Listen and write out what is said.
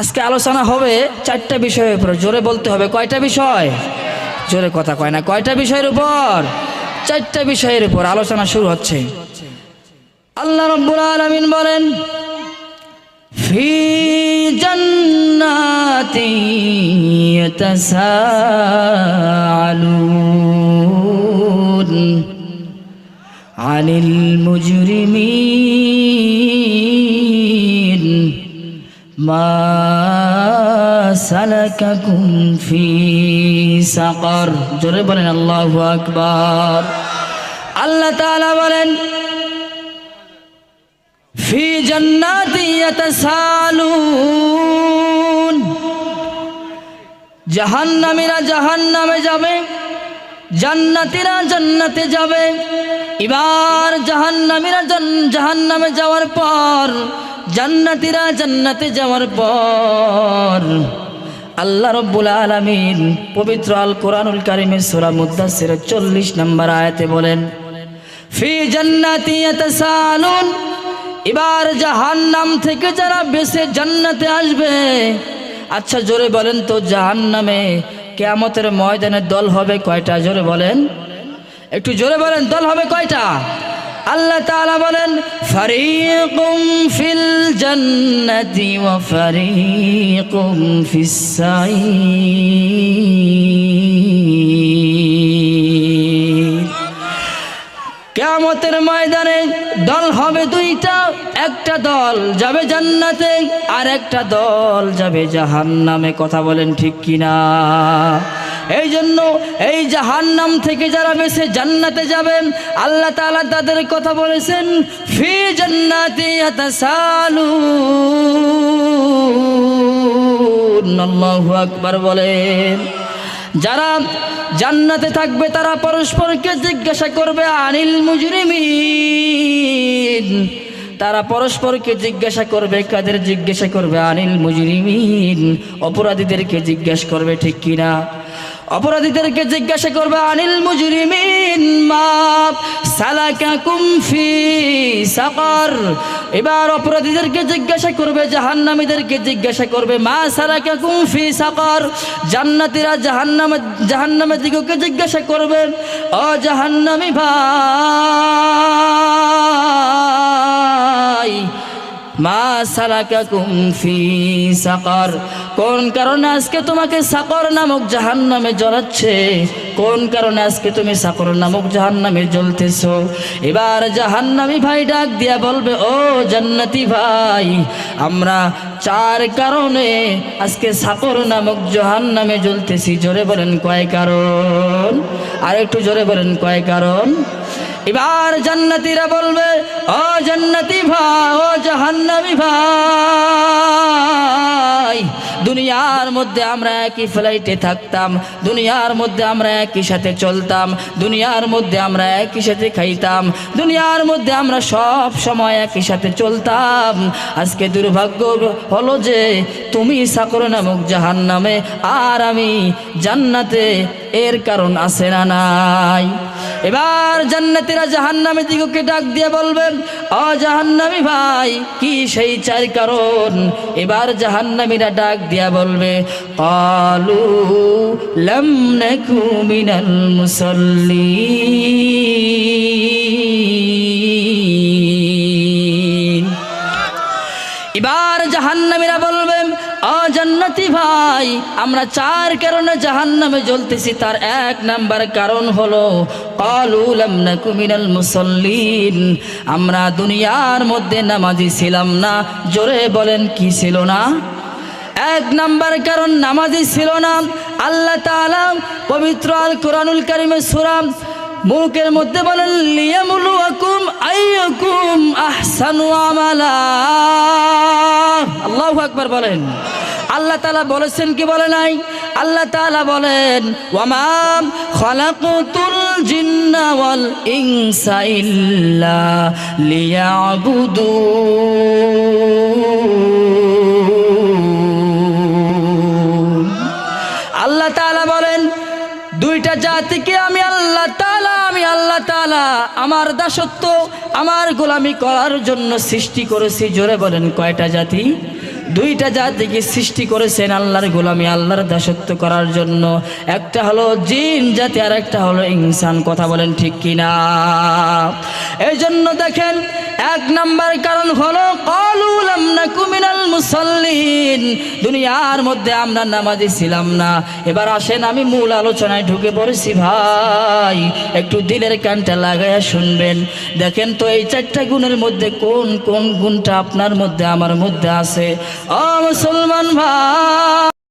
আজকে আলোচনা হবে চারটা বিষয়ের উপর। জোরে বলতে হবে, কয়টা বিষয়? জোরে কথা কয় না। কয়টা বিষয়ের উপর? চারটা বিষয়ের উপর আলোচনা শুরু হচ্ছে। আল্লাহ রাব্বুল আলামিন বলেন, ফি জান্নাতি ইয়াতাসাআলুন আনিল মুজরিমিন মা সালাকাকুম ফি সাকার। জোরে বলেন আল্লাহু আকবার। আল্লাহ তাআলা বলেন, ফি জান্নাতি ইয়াতাসালুন, জাহান্নামীরা জাহান্নামে যাবে, জান্নাতীরা জান্নাতে যাবে। এবার জাহান্নামীরা জাহান্নামে যাওয়ার পর, জান্নাতীরা জান্নাতে যাওয়ার পর আল্লাহ রাব্বুল আলামিন পবিত্র আল কোরআনুল কারীমের সূরা মুদ্দাসসিরের 40 নম্বর আয়াতে বলেন, ফি জান্নাতি ইয়াতাসালুন, এবার জাহান্নাম থেকে যারা বেঁচে জান্নাতে আসবে। আচ্ছা জোরে বলেন তো, জাহান্নামে কিয়ামতের ময়দানে দল হবে কয়টা? জোরে বলেন, একটু জোরে বলেন, দল হবে কয়টা? আল্লাহ তাআলা বলেন, ফারীকুম ফিল জান্নাতি ওয়া ফারীকুম ফিস সাঈর। কিয়ামতের ময়দানে দল হবে দুইটা, একটা দল যাবে জান্নাতে আর একটা দল যাবে জাহান্নামে। কথা বলেন ঠিক কিনা? এই জন্য এই জাহান্নাম থেকে যারা বেঁচে জান্নাতে যাবেন, আল্লাহ তাআলা তাদের কথা বলেছেন, ফি জান্নাতি ইয়াতাসালুন। আল্লাহু আকবার বলেন। যারা জান্নাতে থাকবে তারা পরস্পরকে জিজ্ঞাসা করবে আনিল মুজরিমিন, তারা পরস্পরকে জিজ্ঞাসা করবে। কাদের জিজ্ঞাসা করবে? আনিল মুজরিমিন, অপরাধীদেরকে জিজ্ঞাসা করবে, ঠিক কিনা? অপরাধীদেরকে জিজ্ঞাসা করবে আনিল মুজরিমিন মা সালাকাকুম ফি সাকার। এবার অপরাধীদেরকে জিজ্ঞাসা করবে, জাহান্নামীদেরকে জিজ্ঞাসা করবে মা সালাকাকুম ফি সাকার। জান্নাতীরা জাহান্নামের দিগকে জিজ্ঞাসা করবে, ও জাহান্নামী ভাই, মা সালাকাকুম ফি সাকার, কোন কারণে আজকে তোমাকে সাকর নামক জাহান্নামে জ্বলাচ্ছে? কোন কারণে আজকে তুমি সাকর নামক জাহান্নামে জ্বলতেছো? এবার জাহান্নামী ভাই ডাক দিয়া বলবে, ও জান্নাতি ভাই, আমরা চার কারণে আজকে সাকর নামক জাহান্নামে জ্বলতেছি। জোরে বলেন কয় কারণ? আর একটু জোরে বলেন কয় কারণ? এবার জান্নাতীরা বলবে, ও জান্নাতি ভাই, ও জাহান্নামী ভাই, দুনিয়ার মধ্যে আমরা একই ফ্লাইটে থাকতাম, দুনিয়ার মধ্যে আমরা একই সাথে চলতাম, দুনিয়ার মধ্যে আমরা একই সাথে খাইতাম, দুনিয়ার মধ্যে আমরা সব সময় একই সাথে চলতাম। আজকে দুর্ভাগ্য হলো যে তুমি সাকর নামক জাহান্নামে আর আমি জান্নাতে। এর কারণ আছে না নাই? এবার জান্নাতীরা জাহান্নামের দিগকে ডাক দিয়ে বলবেন, ও জাহান্নামী ভাই, কি সেই চার কারণ? এবার জাহান্নামীরা ডাক দিয়া বলবে, ক্বালু লাম নাকু মিনাল মুসাল্লিন। এবার জাহান্নামীরা বলবেন, ও জান্নাতি ভাই, আমরা চার কারণে জাহান্নামে জ্বলতেছি। তার এক নাম্বার কারণ হলো ক্বালু লাম নাকু মিনাল মুসাল্লিন, আমরা দুনিয়ার মধ্যে নামাজি ছিলাম না। জোরে বলেন, কি ছিল না? এক নাম্বার কারণ নামাজি ছিল না। আল্লাহ তাআলা পবিত্র আল কোরআনুল কারীমের সূরা মুলকের মধ্যে বলেন, লিয়াবলুয়াকুম আইয়ুকুম আহসানু আমালা। আল্লাহু আকবার বলেন। আল্লাহ তাআলা বলেছেন কি বলে নাই? আল্লাহ তাআলা বলেন, ওয়ামা খালাকতুল জিন্না ওয়াল ইনসা ইল্লা লিয়াবুদুন। আল্লাহ তাআলা বলেন, দুইটা জাতিকে আমি আল্লাহ তাআলা আমার দাসত্ব, আমার গোলামি করার জন্য সৃষ্টি করেছি। জোরে বলেন কয়টা জাতি? দুইটা জাতিকে সৃষ্টি করেছেন আল্লাহর গোলামি আল্লাহর দাসত্ব করার জন্য। একটা হলো জিন জাতি আর একটা হলো ইনসান। কথা বলেন ঠিক কিনা? এই জন্য দেখেন এক নাম্বার কারণ হলো ক্বালু লাম নাকু মিনাল মুসাল্লিন, দুনিয়ার মধ্যে আমরা নামাজি ছিলাম না। এবার আসেন আমি মূল আলোচনায় ঢুকে পড়েছি ভাই, একটু দিলের কানটা লাগায়া শুনবেন। দেখেন তো এই চারটা গুণের মধ্যে কোন কোন গুণটা আপনার মধ্যে আমার মধ্যে আছে? ও মুসলমান ভাই,